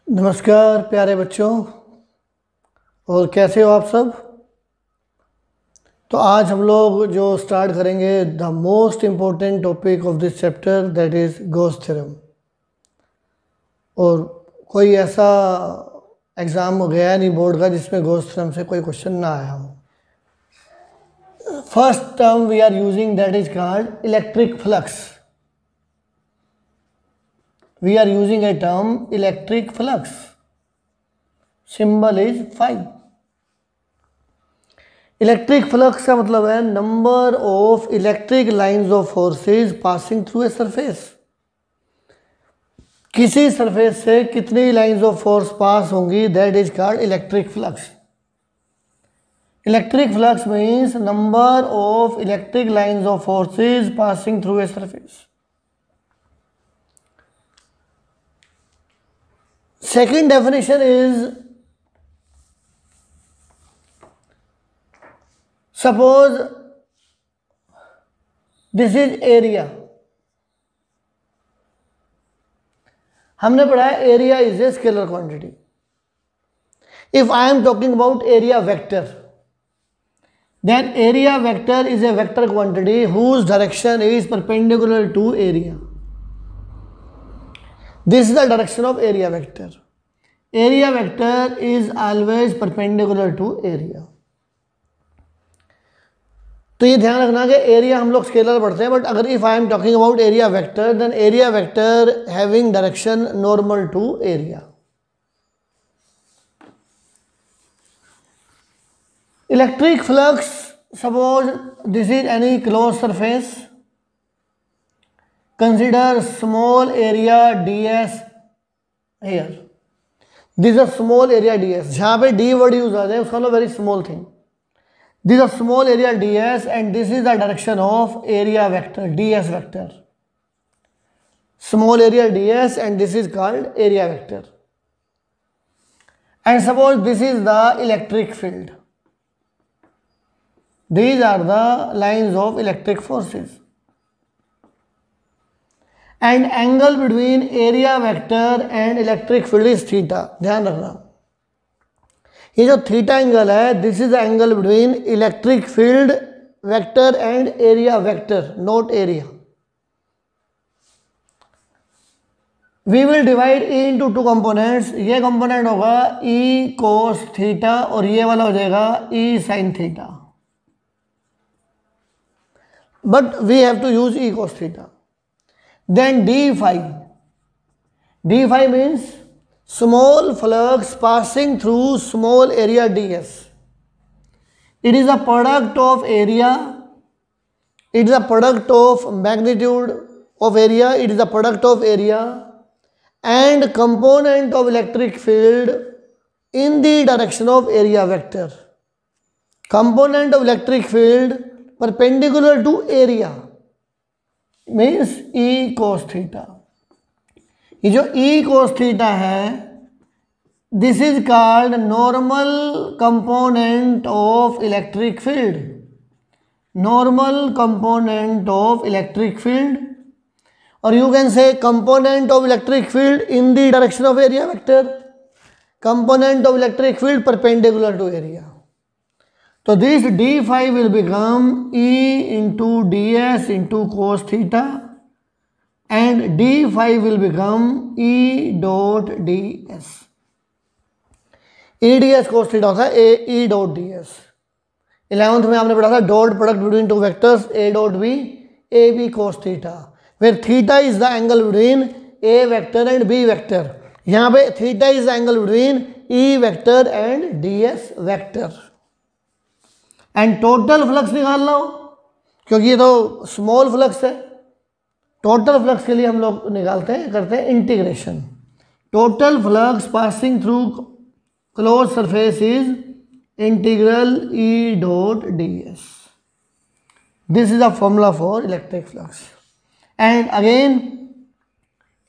नमस्कार प्यारे बच्चों, और कैसे हो आप सब। तो आज हम लोग जो स्टार्ट करेंगे the most important topic of this chapter, that is Gauss theorem. और कोई ऐसा एग्ज़ाम गया नहीं बोर्ड का जिसमें गॉस थ्योरम से कोई क्वेश्चन ना आया हो। First term we are using that is called electric flux. We are using a term electric flux. Symbol is phi. Electric flux का मतलब है number of electric lines of forces passing through a surface. किसी surface से कितनी lines of force pass होंगी, that is called electric flux. Electric flux means number of electric lines of forces passing through a surface. Second definition is, suppose this is area. हमने पढ़ा है area is a scalar quantity. If I am talking about area vector, then area vector is a vector quantity whose direction is perpendicular to area. This is the direction of area vector. Area vector is always perpendicular to area. तो ये ध्यान रखना कि area हम लोग scalar पढ़ते हैं, but अगर if I am talking about area vector, then area vector having direction normal to area. Electric flux, suppose this is any close surface. Consider small area ds here. This is a small area ds. जहाँ पे d word use आ जाए उसका लो very small thing. This is a small area ds and this is the direction of area vector ds vector. Small area ds and this is called area vector. And suppose this is the electric field. These are the lines of electric forces. And angle between area vector and electric field is theta. ध्यान रखना, ये जो theta angle है, this is the angle between electric field vector and area vector, not area. We will divide E into two components. ये component होगा E cos theta और ये वाला हो जाएगा E sine theta. But we have to use E cos theta. Then d phi. D phi means small flux passing through small area ds. It is a product of area. It is a product of magnitude of area. It is a product of area and component of electric field in the direction of area vector. Component of electric field perpendicular to area means E cos theta. ये जो E cos theta है, this is called normal component of electric field. Normal component of electric field, और you can say component of electric field in the direction of area vector. Component of electric field perpendicular to area. So this d phi will become E into ds into cos theta and d phi will become E dot ds. E ds cos theta होता है E dot ds. 11th में आपने पढ़ा था dot product between two vectors A dot b AB cos theta, where theta is the angle between A vector and B vector. यहाँ पे theta is the angle between E vector and ds vector. And total flux निकालना हो, क्योंकि ये तो small flux है. Total flux के लिए हम लोग निकालते हैं, करते हैं integration. Total flux passing through close surface is integral E dot D S. This is a formula for electric flux. And again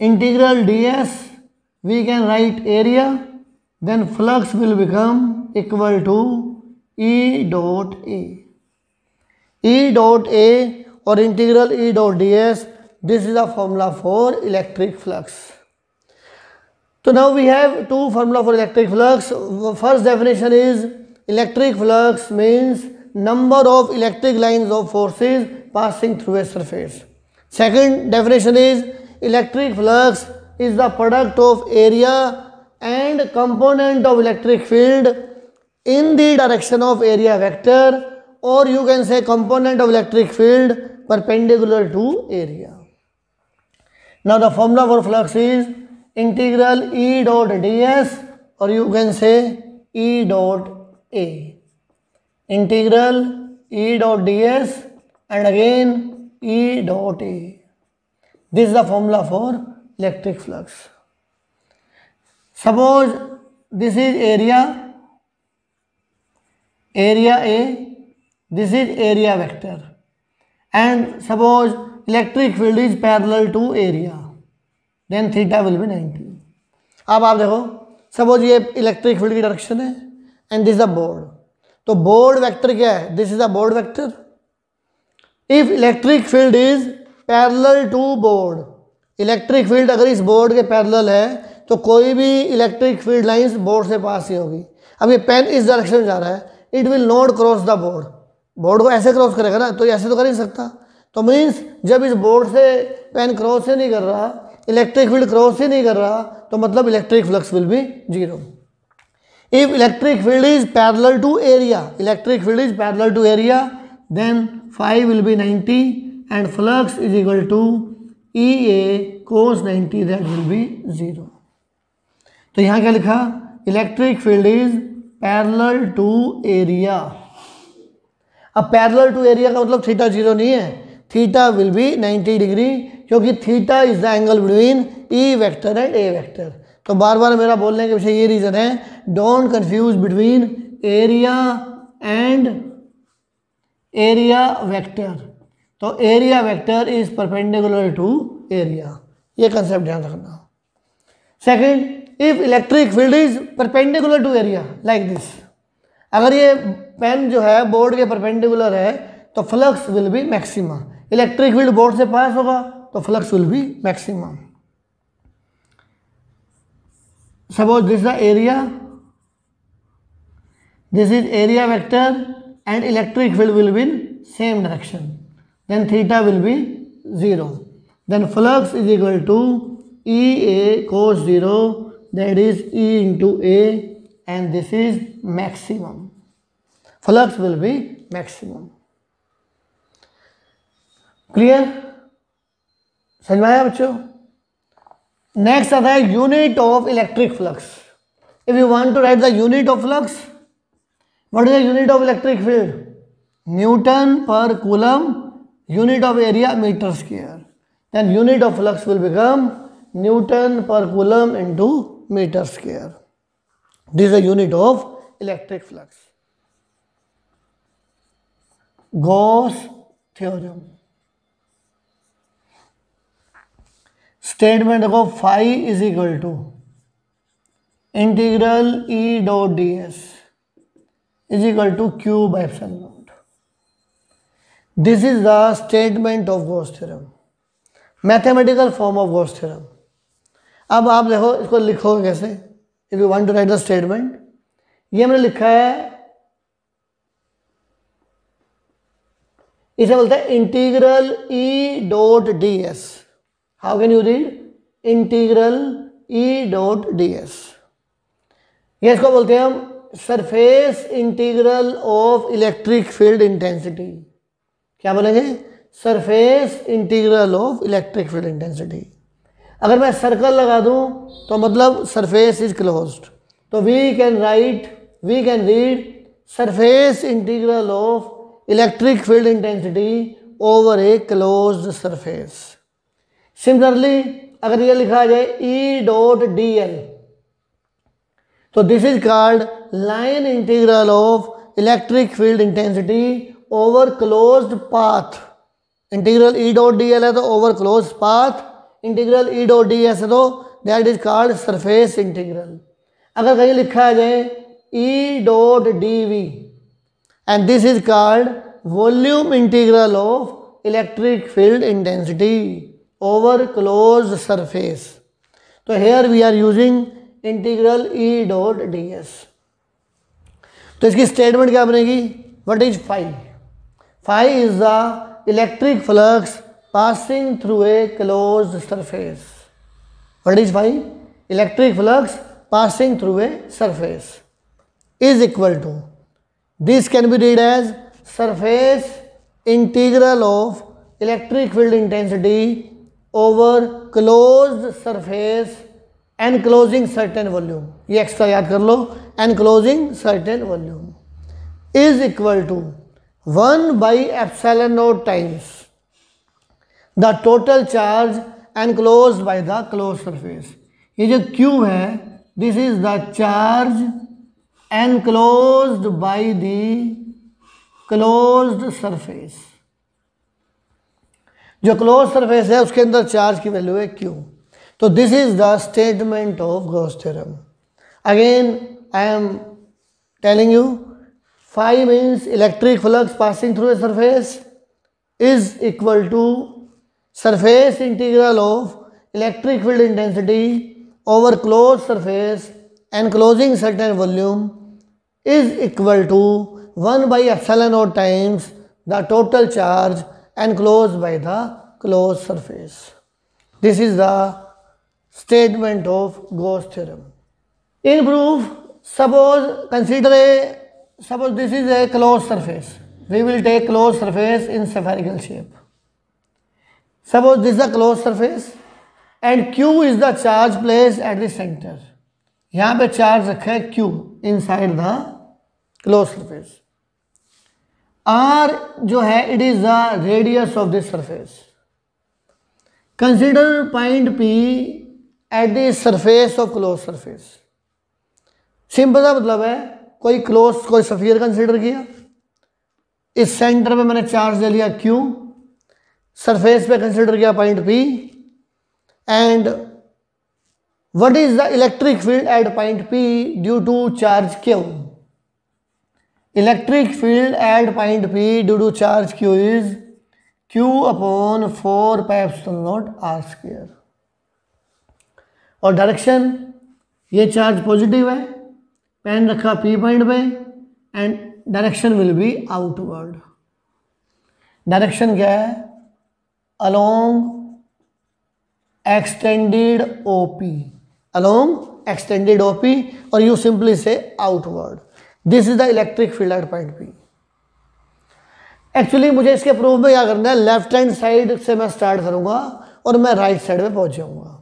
integral D S we can write area, then flux will become equal to E dot A. E dot A or integral E dot ds, this is the formula for electric flux. So now we have two formula for electric flux. First definition is electric flux means number of electric lines of forces passing through a surface. Second definition is electric flux is the product of area and component of electric field in the direction of area vector, or you can say component of electric field perpendicular to area. Now the formula for flux is integral E dot ds, or you can say E dot A. Integral E dot ds and again E dot A. This is the formula for electric flux. Suppose this is area A, this is area vector, and suppose electric field is parallel to area, then theta will be 90. अब आप देखो, suppose ये electric field की direction है and this the board, तो board vector क्या है, this is the board vector. If electric field is parallel to board, electric field अगर इस बोर्ड के पैरेलल है तो कोई भी इलेक्ट्रिक फील्ड लाइंस बोर्ड से पास ही होगी. अब ये पेन इस डायरेक्शन में जा रहा है, it will not cross the board, board को ऐसे क्रॉस करेगा ना, तो ऐसे तो कर ही सकता. तो मीन्स जब इस बोर्ड से पेन क्रॉस ही नहीं कर रहा, इलेक्ट्रिक फील्ड क्रॉस ही नहीं कर रहा, तो मतलब electric flux will be zero. If electric field is parallel to area, electric field is parallel to area, then phi will be 90 and flux is equal to EA cos 90, that will be 0. तो यहाँ क्या लिखा, electric field is parallel to area. अब parallel to area का मतलब theta zero नहीं है, theta will be 90 degree, क्योंकि theta is the angle between E vector and A vector. तो बार बार मेरा बोलने के पीछे ये रीज़न है, don't confuse between area and area vector. तो area vector is perpendicular to area, ये कंसेप्ट ध्यान रखना. Second, if electric field is perpendicular to area like this, अगर ये पेन जो है बोर्ड के परपेंडिकुलर है तो flux will B maximum. Electric field board से पास होगा तो flux will B maximum. Suppose this the area, this is area vector and electric field will be in same direction, then theta will be 0, then flux is equal to EA cos 0, that is E into A, and this is maximum. Flux will be maximum. Clear? समझ में आया बच्चों? Next आता है unit of electric flux. If you want to write the unit of flux, what is the unit of electric field? Newton per coulomb. Unit of area meter square. Then unit of flux will become Newton per coulomb into meter square. This is the unit of electric flux. Gauss theorem. Statement देखो, phi is equal to integral E dot ds is equal to q by epsilon naught. This is the statement of Gauss theorem, mathematical form of Gauss theorem. अब आप देखो इसको लिखोगे कैसे, if you want to write the statement, ये हमने लिखा है, इसे बोलते हैं integral E dot ds. How can you read integral E dot ds? ये इसको बोलते हैं हम surface integral of electric field intensity. क्या बोलेंगे, surface integral of electric field intensity. अगर मैं सर्कल लगा दूं तो मतलब सरफेस इज क्लोज्ड, तो we can read surface integral of electric field intensity over a closed surface. Similarly अगर ये लिखा जाए E डॉट dl, तो this is called line integral of electric field intensity over closed path. Integral E dot dl है तो over closed path, integral E dot ds है तो that is called surface integral. अगर कहीं लिखा जाए E dot dv, and this is called volume integral of electric field intensity over closed surface. So here we are using integral E dot D S. तो इसकी statement क्या बनेगी? What is phi? Phi is the electric flux passing through a closed surface. What is phi? Electric flux passing through a surface is equal to, this can be read as surface integral of electric field intensity over closed surface enclosing certain volume, ये extra याद कर लो, enclosing certain volume is equal to 1 by epsilon naught times the total charge enclosed by the closed surface। ये जो Q है, this is the charge enclosed by the closed surface। जो close surface है उसके अंदर charge की value है Q। तो this is the statement of Gauss theorem. Again I am telling you, phi means electric flux passing through a surface is equal to surface integral of electric field intensity over close surface enclosing certain volume is equal to 1 by epsilon naught times the total charge enclosed by the closed surface. This is the statement of Gauss theorem. In proof, suppose this is a closed surface. We will take closed surface in spherical shape. Suppose this is a closed surface and Q is the charge placed at the center. यहाँ पे charge रखा है Q inside the close surface. R जो है it is the radius of this surface. Consider point P at the surface of close surface. Simple सा मतलब है, कोई स्फीयर कंसिडर किया, इस सेंटर पे मैंने चार्ज ले लिया Q, सरफेस पे कंसिडर किया point P, and what is the electric field at point P due to charge Q? Electric field at point P due to charge Q is Q upon 4 pi epsilon naught r square। और direction, ये charge positive है, pen रखा P point पे and direction will be outward. Direction क्या है? Along extended OP, along extended OP, or you simply say outward. This is the electric field at point P. Actually मुझे इसके proof में क्या करना है, लेफ्ट हैंड साइड से मैं स्टार्ट करूंगा और मैं राइट साइड पे पहुंच जाऊंगा।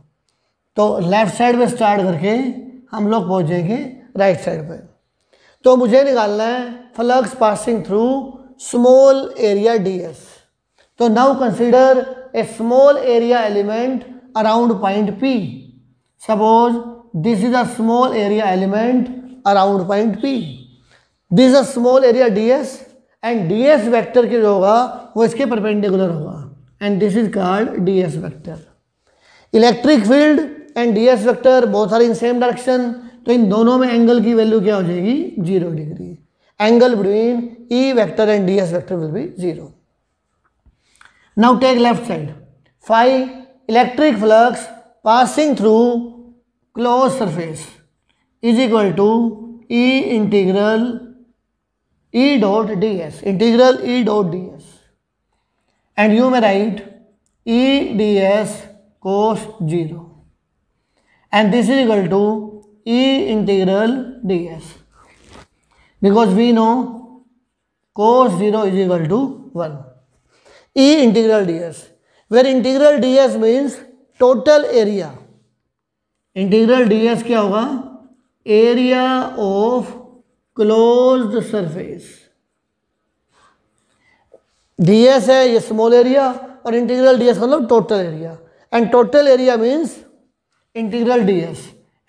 तो लेफ्ट साइड में स्टार्ट करके हम लोग पहुंचेंगे राइट साइड पे। तो मुझे निकालना है flux passing through small area ds। तो now consider a small area element around point P। Suppose this is a small area element around point P. This is a small area ds and ds vector के जो होगा वो इसके perpendicular होगा and this is called ds vector. Electric field and ds vector both are in same direction, तो इन दोनों में angle की वैल्यू क्या हो जाएगी? 0 degree. Angle between E vector and ds vector will be 0. Now take left side. Phi electric flux passing through closed surface is equal to E integral E dot ds, integral E dot ds, and you may write E ds cos 0, and this is equal to E integral ds, because we know cos 0 is equal to 1. E integral ds, where integral ds means total area. Integral ds क्या होगा? Area of closed surface. ds है ये small area और integral ds मतलब total area, and total area means integral ds,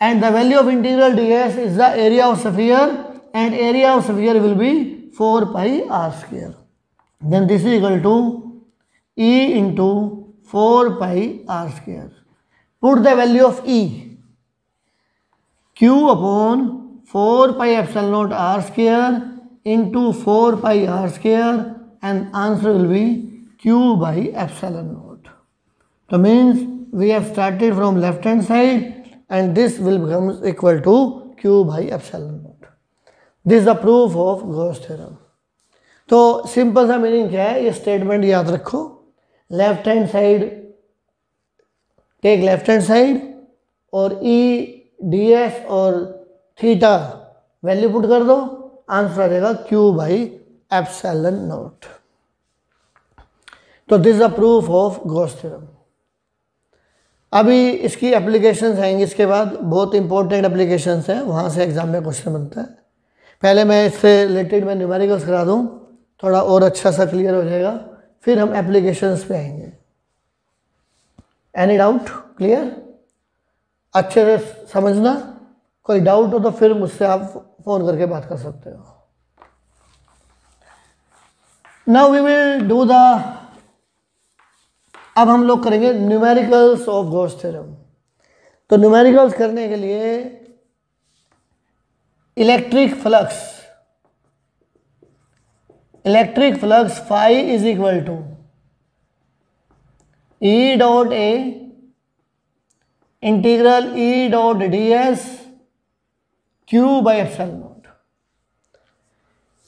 and the value of integral ds is the area of sphere, and area of sphere will be 4 pi r square। Then this is equal to E into 4 pi r square. Put the value of E. Q upon 4 pi epsilon naught r square into 4 pi r square, and answer will be Q by epsilon naught. So means we have started from left hand side and this will become equal to Q by epsilon naught. This is the proof of Gauss theorem. तो simple सा meaning क्या है, ये statement याद रखो. Left hand side, take left hand side और E D S और theta value put कर दो, आंसर आ जाएगा Q बाई एप्सिलॉन नॉट. तो this is the proof of Gauss theorem. अभी इसकी एप्लीकेशंस आएंगी, इसके बाद बहुत इंपॉर्टेंट एप्लीकेशंस हैं, वहाँ से एग्जाम में क्वेश्चन बनता है. पहले मैं इससे रिलेटेड मैं न्यूमेरिकल्स करा दूँ, थोड़ा और अच्छा सा क्लियर हो जाएगा, फिर हम एप्लीकेशंस पे आएंगे. Any doubt? क्लियर? अच्छे से समझना. कोई डाउट हो तो फिर मुझसे आप फ़ोन करके बात कर सकते हो. Now we will do the, अब हम लोग करेंगे न्यूमेरिकल्स ऑफ गॉस थ्योरम. तो न्यूमेरिकल्स करने के लिए electric flux phi is equal to E dot A integral E dot D S Q by epsilon naught.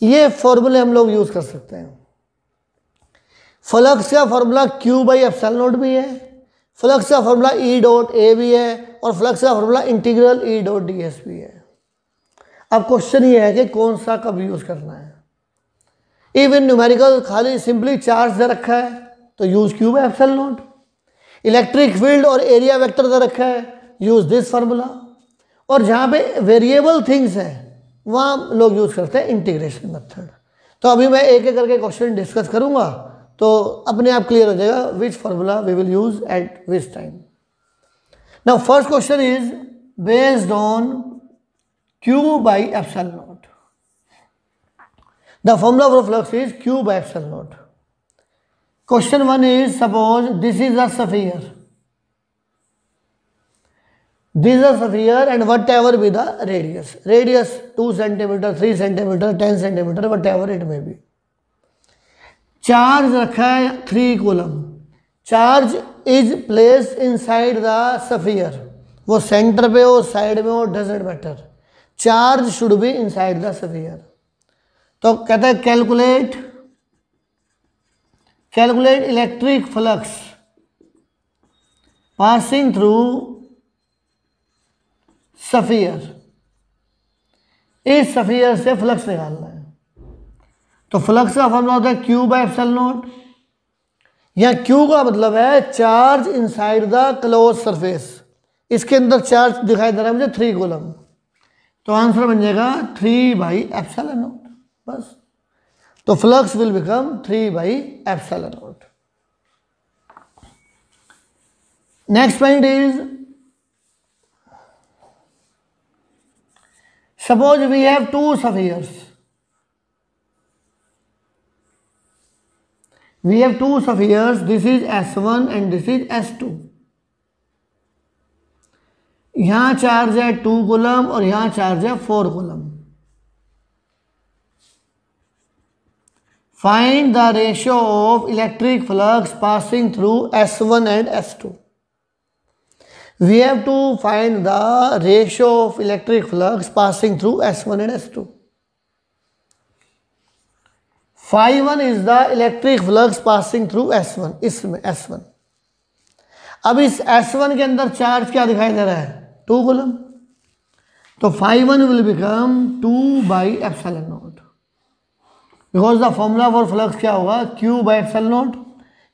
ये फॉर्मूले हम लोग यूज कर सकते हैं. फ्लक्स का formula Q by epsilon not भी है, फ्लक्स का फॉर्मूला ई डॉट ए भी है, और फ्लक्स का formula integral E dot D S भी है. अब क्वेश्चन ये है कि कौन सा कब यूज करना है. इवन न्यूमेरिकल खाली सिंपली चार्ज दे रखा है तो use Q by epsilon not. Electric field और एरिया वेक्टर दे रखा है, यूज दिस फार्मूला. और जहाँ पे वेरिएबल थिंग्स हैं वहाँ लोग यूज करते हैं इंटीग्रेशन मेथड. तो अभी मैं एक एक करके क्वेश्चन डिस्कस करूँगा, तो अपने आप क्लियर हो जाएगा which formula we will use at which time. Now first question is based on Q by epsilon naught. The formula for flux is Q by epsilon naught. Question 1 is, suppose this is a sphere. This is a sphere and whatever be the radius. Radius 2 cm, 3 cm, 10 cm, whatever it may be. Charge रखा है 3 coulomb. Charge is placed inside the sphere. वो centre पे हो, side में हो, doesn't matter. Charge should be inside the sphere. तो कहता है calculate electric flux passing through sphere. इस स्फीयर से फ्लक्स निकालना है. तो फ्लक्स का फॉर्मूला होता है क्यू बाय एप्सिलॉन नॉट. यहाँ क्यू का मतलब है charge inside the close surface. इसके अंदर चार्ज दिखाई दे रहा है मुझे 3 कूलम. तो आंसर बन जाएगा 3 बाई एप्सिलॉन नॉट बस. तो flux will become 3 by epsilon naught. Next point is, suppose we have 2 spheres. We have 2 spheres, this is S1 and this is S2. यहाँ चार्ज है 2 कूलम और यहाँ चार्ज है 4 coulomb. Find the ratio of electric flux passing through S1 and S2. We have to find the ratio of electric flux passing through S1 and S2. Phi1 is the electric flux passing through S1. इसमें S1. अब इस S1 के अंदर charge क्या दिखाई दे रहा है? 2 coulomb. तो Phi1 will become 2 by epsilon naught. Because the formula for flux क्या होगा? Q by epsilon naught.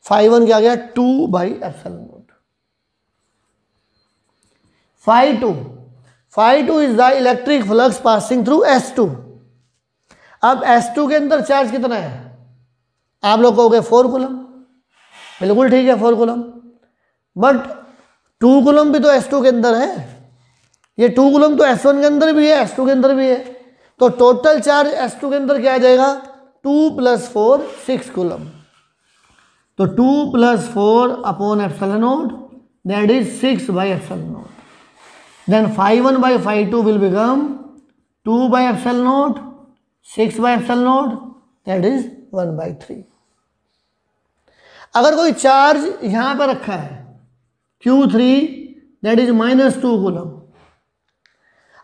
Phi1 क्या आ गया? 2 by epsilon naught. Phi2 is the electric flux passing through S2. अब S2 के अंदर चार्ज कितना है? आप लोग कहोगे 4 कूलम. बिल्कुल ठीक है 4 कूलम. बट 2 कूलम भी तो S2 के अंदर है. ये 2 कूलम तो S1 के अंदर भी है, S2 के अंदर भी है. तो टोटल चार्ज S2 के अंदर क्या आ जाएगा? 2 + 4 6 कूलम. तो 2 + 4 upon epsilon not, that is 6 by epsilon naught. Then Phi1 by Phi2 will become 2 by epsilon naught, 6 by epsilon naught, that is 1 by 3. अगर कोई चार्ज यहां पर रखा है Q3, that is -2 कूलम,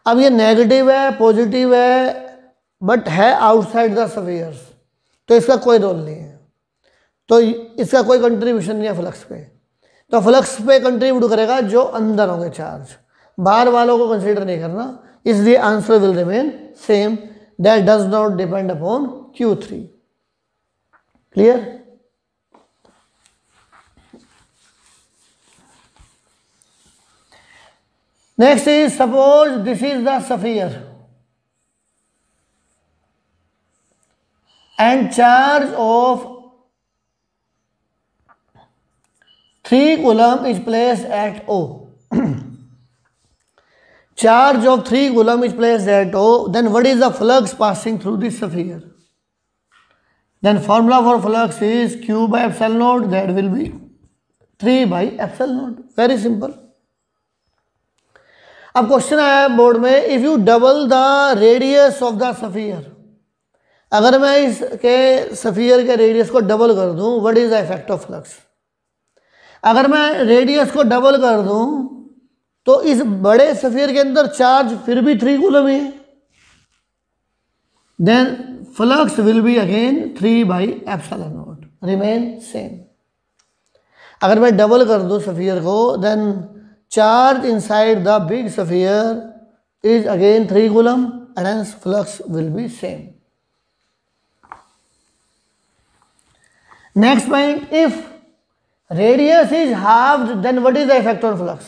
अब ये नेगेटिव है, पॉजिटिव है, बट है आउटसाइड द स्फीयर्स, तो इसका कोई रोल नहीं है, तो इसका कोई कंट्रीब्यूशन नहीं है फ्लक्स पे। तो फ्लक्स पे कंट्रीब्यूट करेगा जो अंदर होंगे चार्ज, बाहर वालों को कंसीडर नहीं करना, इसलिए answer will remain same, that does not depend upon Q3। Clear? Next is suppose this is the sphere and charge of 3 coulomb is placed at O. Charge of 3 coulomb is placed at O, then what is the flux passing through this sphere? Then formula for flux is Q by epsilon naught, that will be 3 by epsilon naught. Very simple. अब question आया board में, if U double the radius of the sphere, अगर मैं इसके sphere के radius को double कर दूं, what is the effect of flux? अगर मैं रेडियस को डबल कर दूं तो इस बड़े स्फीयर के अंदर चार्ज फिर भी 3 कूलम ही है, then flux will be again 3 by epsilon naught, remain same. अगर मैं डबल कर दूं स्फीयर को, then charge inside the big sphere is again 3 coulomb and hence flux will be same. Next point, if radius is halved, then what is the effect on flux?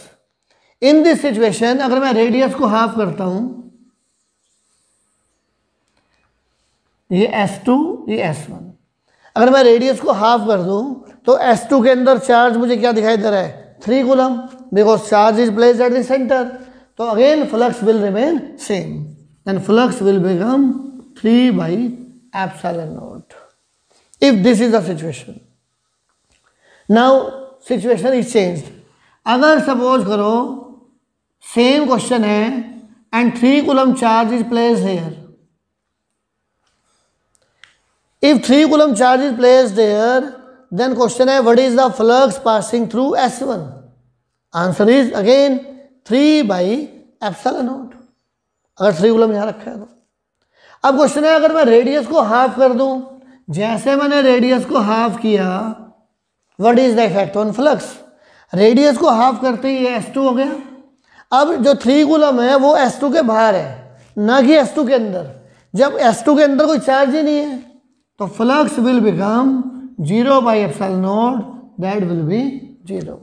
In this situation, अगर मैं radius को half करता हूं, ये S2, ये S1, अगर मैं radius को हाफ कर दूं तो S2 के अंदर चार्ज मुझे क्या दिखाई दे रहा है? 3 coulomb, because charge is placed at the centre, तो again flux will remain same, and flux will become 3 by epsilon not. If this is the situation, now situation is changed. अगर suppose करो same question है and 3 coulomb charge is placed here, if 3 coulomb charge is placed here, then question है what is the flux passing through S1? Answer is again 3 by epsilon not, अगर 3 coulomb यहां रखा है तो। अब question है अगर मैं रेडियस को हाफ कर दूं, जैसे मैंने रेडियस को हाफ किया, what is the effect on flux? Radius को हाफ करते ही ये S2 हो गया। अब जो 3 कूलम है वो S2 के बाहर है, ना कि S2 के अंदर। जब S2 के अंदर कोई चार्ज ही नहीं है तो flux will become 0 by epsilon not, that will be 0।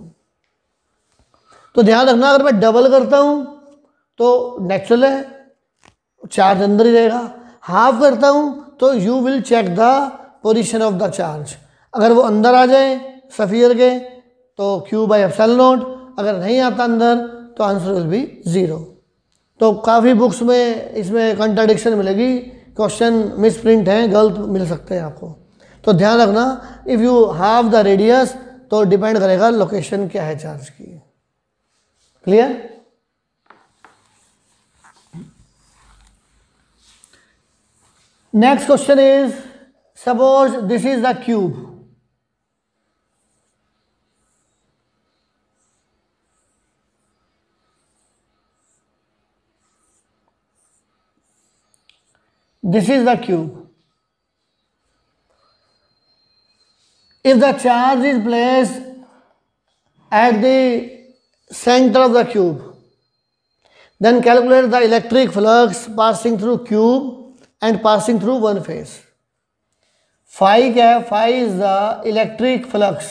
तो ध्यान रखना, अगर मैं डबल करता हूं तो नेचुरल है चार्ज अंदर ही रहेगा, हाफ करता हूं तो you will check the position of the charge, अगर वो अंदर आ जाए स्फीयर के तो Q बाई एप्सिलॉन नॉट, अगर नहीं आता अंदर तो आंसर विल बी 0। तो काफ़ी बुक्स में इसमें कंट्राडिक्शन मिलेगी, क्वेश्चन मिसप्रिंट हैं, गलत मिल सकते हैं आपको, तो ध्यान रखना। If you half the radius तो डिपेंड करेगा लोकेशन क्या है चार्ज की। Clear? Next question is, suppose this is the cube. This is the cube. If the charge is placed at the center of the cube, then calculate the electric flux passing through cube and passing through one phase. Phi क्या है? Phi is the electric flux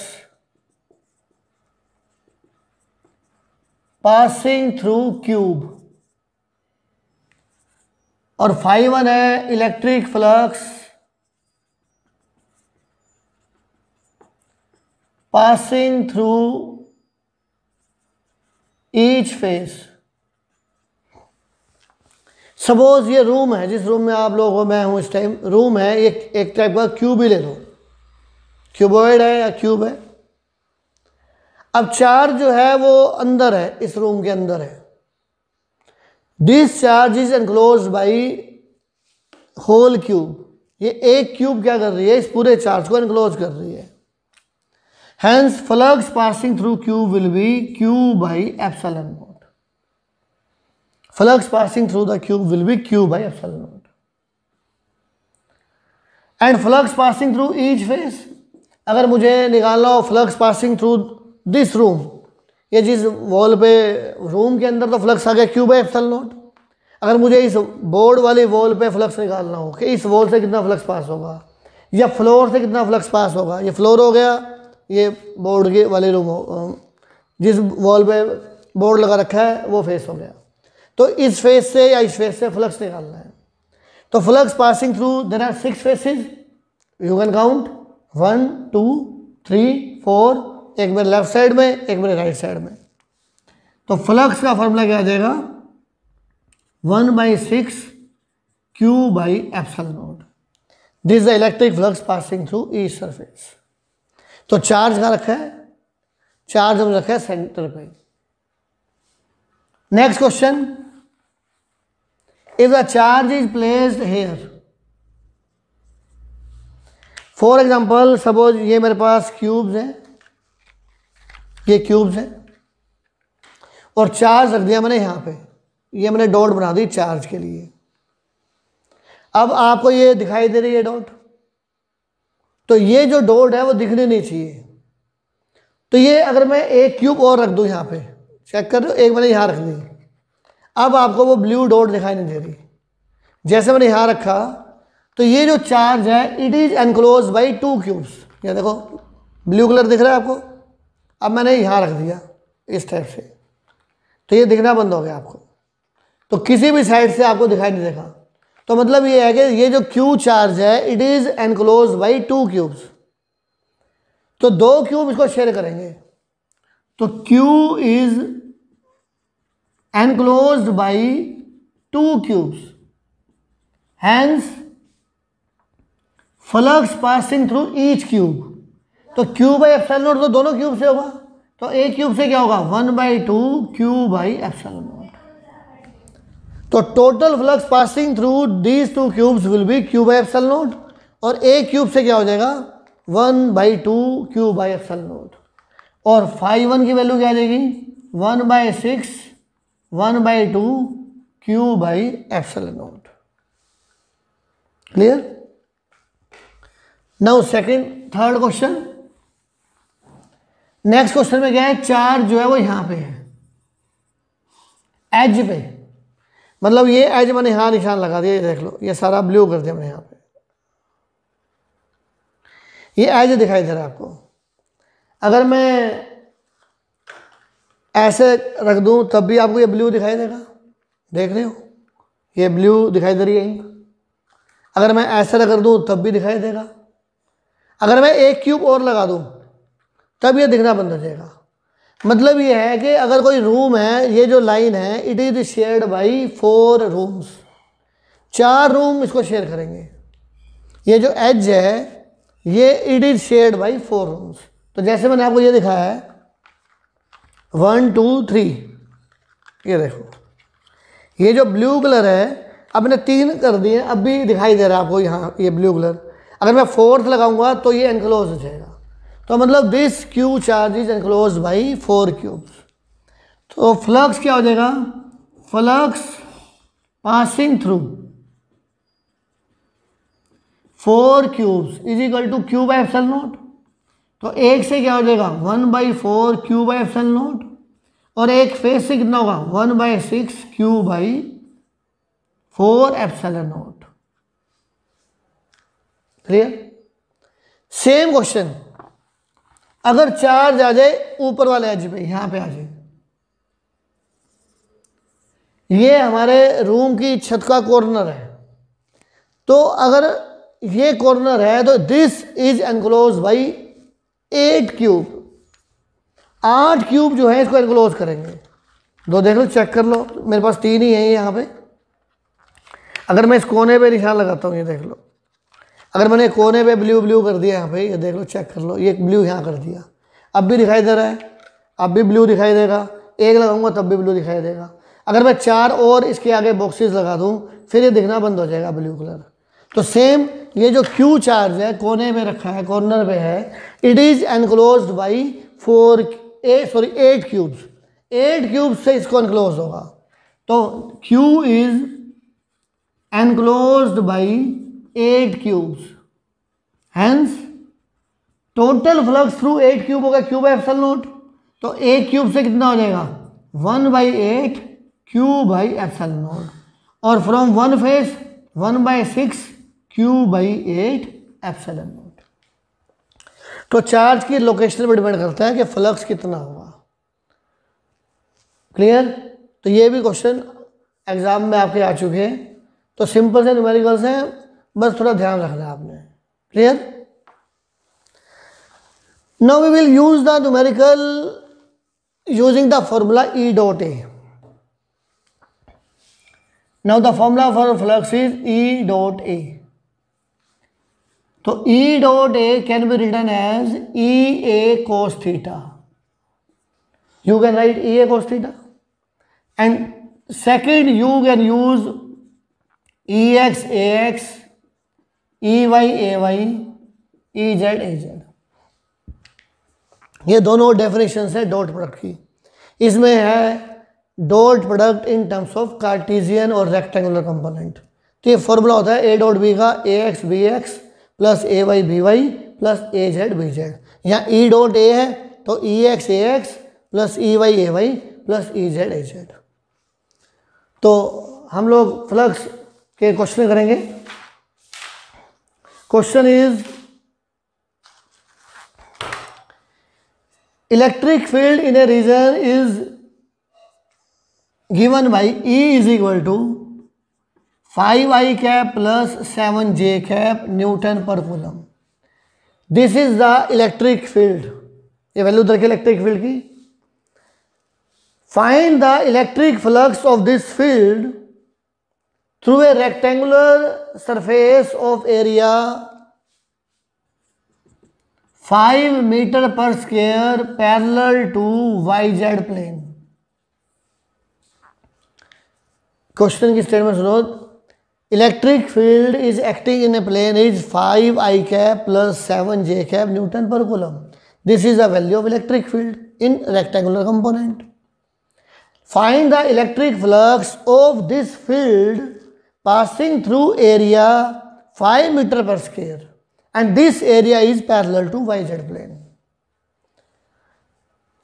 passing through cube, और phi 1 है electric flux passing through each phase. Suppose ये room है, जिस room में आप लोग हो, मैं हूं इस टाइम, रूम है, एक टाइप का क्यूब ही ले लो, क्यूबॉइड है या क्यूब है। अब चार्ज जो है वो अंदर है, इस रूम के अंदर है। This charge is enclose by whole cube, ये एक क्यूब क्या कर रही है? इस पूरे चार्ज को एनक्लोज कर रही है। Hence flux passing through cube will be Q by epsilon not. Flux passing through the cube will be Q by epsilon not. And flux passing through each face, अगर मुझे निकालना हो flux passing through this room, ये जिस wall पे room के अंदर, तो फ्लक्स आ गया क्यू बाई एप्सिलॉन नॉट। अगर मुझे इस बोर्ड वाली वॉल पे फ्लक्स निकालना हो कि इस वॉल से कितना फ्लक्स पास होगा या फ्लोर से कितना फ्लक्स पास होगा, ये फ्लोर हो गया, ये बोर्ड के वाले रूम, जिस वॉल पे बोर्ड लगा रखा है वो फेस हो गया, तो इस फेस से या इस फेस से फ्लक्स निकालना है। तो flux passing through there are 6 faces, you can count 1 2 3 4, एक मेरे लेफ्ट साइड में, एक मेरे राइट साइड में। तो फ्लक्स का फॉर्मूला क्या आ जाएगा, 1/6 Q by epsilon naught. This is the electric flux passing through each surface. तो चार्ज कहाँ रखा है, चार्ज हम रखा है सेंटर पे। Next question, if the charge is placed here, for example suppose ये मेरे पास क्यूब्स हैं, ये क्यूब्स हैं और चार्ज रख दिया मैंने यहाँ पे, ये मैंने डॉट बना दी चार्ज के लिए। अब आपको ये दिखाई दे रही है डॉट, तो ये जो डॉट है वो दिखनी नहीं चाहिए। तो ये अगर मैं एक क्यूब और रख दूँ यहाँ पे, चेक कर रहे हो, एक मैंने यहाँ रख दी, अब आपको वो ब्लू डॉट दिखाई नहीं दे रही। जैसे मैंने यहाँ रखा तो ये जो चार्ज है it is enclose by 2 cubes. ये देखो ब्लू कलर दिख रहा है आपको, अब मैंने यहाँ रख दिया इस टाइप से, तो ये दिखना बंद हो गया आपको, तो किसी भी साइड से आपको दिखाई नहीं देगा। तो मतलब ये है कि ये जो क्यू चार्ज है it is enclose by 2 cubes, तो 2 क्यूब इसको शेयर करेंगे, तो Q is enclosed by 2 cubes, hence flux passing through each cube. तो क्यू बाई एप्सिलॉन नॉट तो दोनों क्यूब से होगा, तो एक क्यूब से क्या होगा 1/2 क्यू बाई एप्सिलॉन नॉट। तो total flux passing through these 2 cubes will be Q by epsilon naught, और एक क्यूब से क्या हो जाएगा 1/2 क्यू बाई एप्सिलॉन नॉट, और φ1 की वैल्यू क्या आ जाएगी 1/6 1/2 Q by epsilon not. Clear? Now third question. Next question में क्या है, चार्ज जो है वो यहां पे है एज पे, मतलब ये एज मैंने यहां निशान लगा दिया, ये देख लो, ये सारा ब्लू कर दिया मैंने यहां पे, ये एज दिखाई दे रहा है आपको। अगर मैं ऐसे रख दूं तब भी आपको ये ब्लू दिखाई देगा, देख रहे हो ये ब्लू दिखाई दे रही है। अगर मैं ऐसे रख दूं तब भी दिखाई देगा। अगर मैं एक क्यूब और लगा दूं तब ये दिखना बंद हो जाएगा। मतलब ये है कि अगर कोई रूम है, ये जो लाइन है it is shared by 4 rooms, 4 room इसको शेयर करेंगे। ये जो एज है ये it is shared by 4 rooms. तो जैसे मैंने आपको ये दिखाया है 1 2 3, ये देखो ये जो ब्लू कलर है अब मैंने 3 कर दिए, अब भी दिखाई दे रहा है आपको यहाँ ये ब्लू कलर। अगर मैं 4th लगाऊंगा तो ये एनक्लोज हो जाएगा। तो मतलब this Q charge is enclose by 4 cubes. तो फ्लक्स क्या हो जाएगा, flux passing through 4 cubes is equal to Q by epsilon naught. तो एक से क्या हो जाएगा 1/4 क्यू बाई एप्सिलॉन नॉट, और एक फेस से कितना होगा 1/6 Q by 4 epsilon not. Clear? Same question, अगर चार्ज आ जाए ऊपर वाले एज पे, यहां पे आ जाए, ये हमारे रूम की छत का कॉर्नर है, तो अगर ये कॉर्नर है तो this is enclose by 8 cube. 8 cube जो है इसको एनक्लोज करेंगे। दो देख लो, चेक कर लो, मेरे पास 3 ही है यहाँ पे। अगर मैं इस कोने पे निशान लगाता हूँ, ये देख लो, अगर मैंने कोने पे ब्लू ब्लू कर दिया यहाँ पे, ये देख लो, चेक कर लो, ये ब्लू यहाँ कर दिया, अब भी दिखाई दे रहा है, अब भी ब्लू दिखाई देगा। एक लगाऊंगा तब भी ब्लू दिखाई देगा। अगर मैं 4 और इसके आगे बॉक्सेस लगा दूँ फिर ये दिखना बंद हो जाएगा ब्लू कलर। तो सेम ये जो क्यू चार्ज है कोने में रखा है, कॉर्नर पे है, it is enclosed by 8 cubes. 8 cube से इसको एनक्लोज होगा। तो Q is enclosed by 8 cubes, hence total flux through 8 cube होगा Q बाई एप्सिलॉन नॉट। तो 8 क्यूब से कितना हो जाएगा 1/8 Q बाई एप्सिलॉन नॉट, और from one face 1/6 Q by 8 epsilon naught. तो चार्ज की लोकेशन पर डिपेंड करता है कि फ्लक्स कितना होगा। क्लियर? तो ये भी क्वेश्चन एग्जाम में आपके आ चुके हैं। तो सिंपल से न्यूमेरिकल्स हैं, बस थोड़ा ध्यान रखना है आपने। Clear? Now we will use the numerical using the formula E dot A. Now the formula for flux is E dot A. तो E dot A can be written as EA cos theta. You can write EA cos theta. And second, you can use EX AX, EY AY, EZ AZ. ये दोनों definition है dot product की। इसमें है dot product in terms of Cartesian और rectangular component. तो ये formula होता है ए डॉट बी का AX BX plus AY BY plus AZ BZ। यहाँ E डॉट A है तो EX AX plus EY AY plus EZ AZ। तो हम लोग फ्लक्स के क्वेश्चन करेंगे। Question is electric field in a region is given by E is equal to 5I cap plus 7J cap newton per coulomb. This is the electric field. ये value दर के electric field की। Find the electric flux of this field through a rectangular surface of area 5 metre per square parallel to YZ plane. Question की statement सुनो। Electric field is acting in a plane is 5I cap plus 7J cap newton per coulomb. This is the value of electric field in rectangular component. Find the electric flux of this field passing through area 5 meter per square and this area is parallel to YZ plane।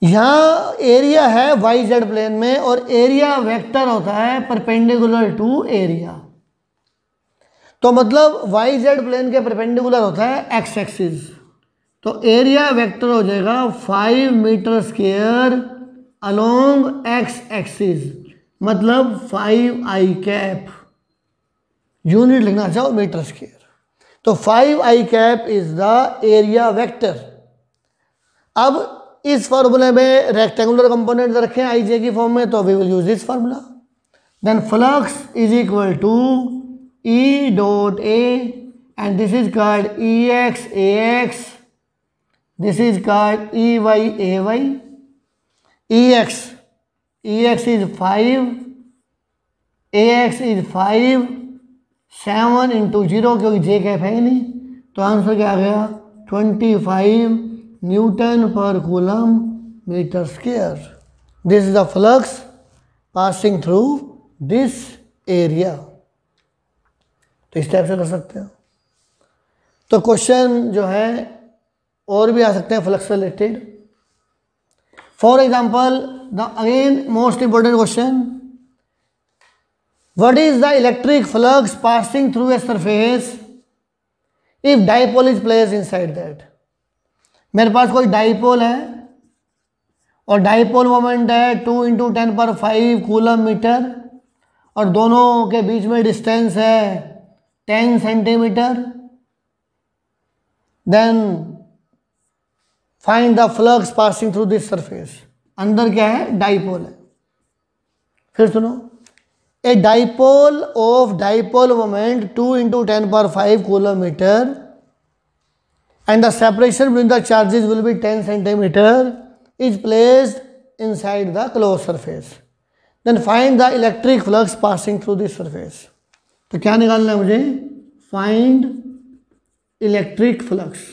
यहाँ area है YZ plane में और area vector होता है perpendicular to area. तो मतलब YZ plane के perpendicular होता है x एक्सिस। तो एरिया वेक्टर हो जाएगा 5 metre square along x axis, मतलब 5I कैप। यूनिट लिखना चाहो मीटर स्क्वायर। तो 5I cap is the area vector. अब इस फॉर्मूले में रेक्टेंगुलर कंपोनेंट रखें IJ की फॉर्म में, तो we will use this formula. Then flux is equal to E dot A and this is called EX AX, this is called EY AY। EX is 5, AX is 5, 7 into 0 क्योंकि J cap है ही नहीं। तो answer क्या आ गया 25 newton per coulomb metre square. This is the flux passing through this area. तो इस type से कर सकते हो। तो क्वेश्चन जो है और भी आ सकते हैं flux related. For example the again most important question, what is the electric flux passing through a surface if dipole is placed inside that। मेरे पास कोई डाइपोल है और डाइपोल मोमेंट है 2 × 10⁵ कूलम मीटर और दोनों के बीच में डिस्टेंस है 10 centimetre. Then find the flux passing through this surface. अंदर क्या है डाइपोल है। फिर सुनो, a dipole of dipole moment 2 × 10⁵ coulomb meter and the separation between the charges will be 10 centimeter is placed inside the closed surface। then find the electric flux passing through this surface। तो क्या निकालना है मुझे, find electric flux।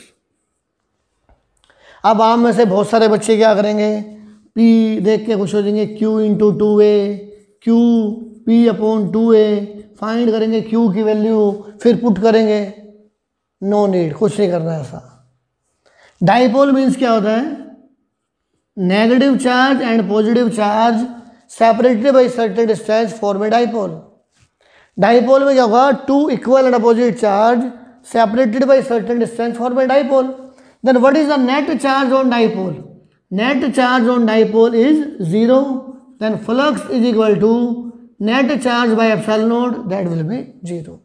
अब आप में से बहुत सारे बच्चे क्या करेंगे, P देख के खुश हो जाएंगे, Q × 2A, Q P/2A, find करेंगे Q की वैल्यू, फिर पुट करेंगे, नो नीड, कुछ नहीं करना है ऐसा। डाइपोल मीन्स क्या होता है? Negative charge and positive charge separated by certain distance form a dipole. Dipole में क्या होगा? Two equal and opposite charge separated by certain distance form a dipole. Then what is the net charge on dipole? Net charge on dipole is 0. Then flux is equal to net charge by epsilon naught, that will be 0.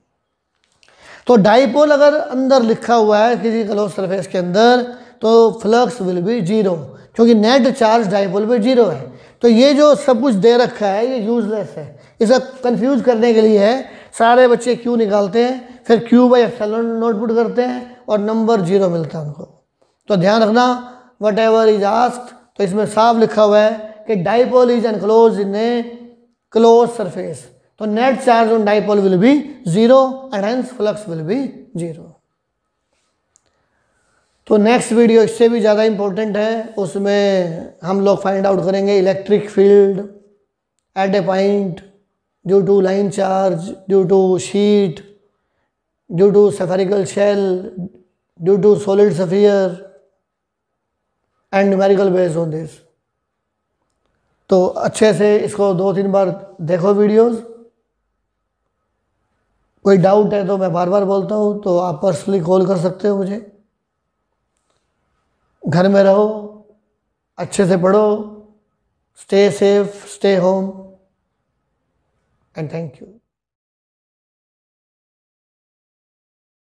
तो dipole अगर अंदर लिखा हुआ है किसी close surface के अंदर तो फ्लक्स विल बी 0, क्योंकि नेट चार्ज डाइपोल पे 0 है। तो ये जो सब कुछ दे रखा है ये यूजलेस है। इसे कंफ्यूज करने के लिए है, सारे बच्चे क्यू निकालते हैं, फिर Q by epsilon not put करते हैं और नंबर 0 मिलता है उनको। तो ध्यान रखना, वट एवर इज आस्क्ड, तो इसमें साफ लिखा हुआ है कि dipole is enclose in a close surface, तो net charge on dipole will be 0 and hence flux will be 0। तो नेक्स्ट वीडियो इससे भी ज़्यादा इंपॉर्टेंट है, उसमें हम लोग फाइंड आउट करेंगे electric field at a point due to line charge, due to sheet, due to spherical shell, due to solid sphere and numerical based on this। तो अच्छे से इसको 2-3 बार देखो वीडियोस। कोई डाउट है तो मैं बार बार बोलता हूँ, तो आप पर्सनली कॉल कर सकते हो मुझे। घर में रहो, अच्छे से पढ़ो, stay safe, stay home and thank you.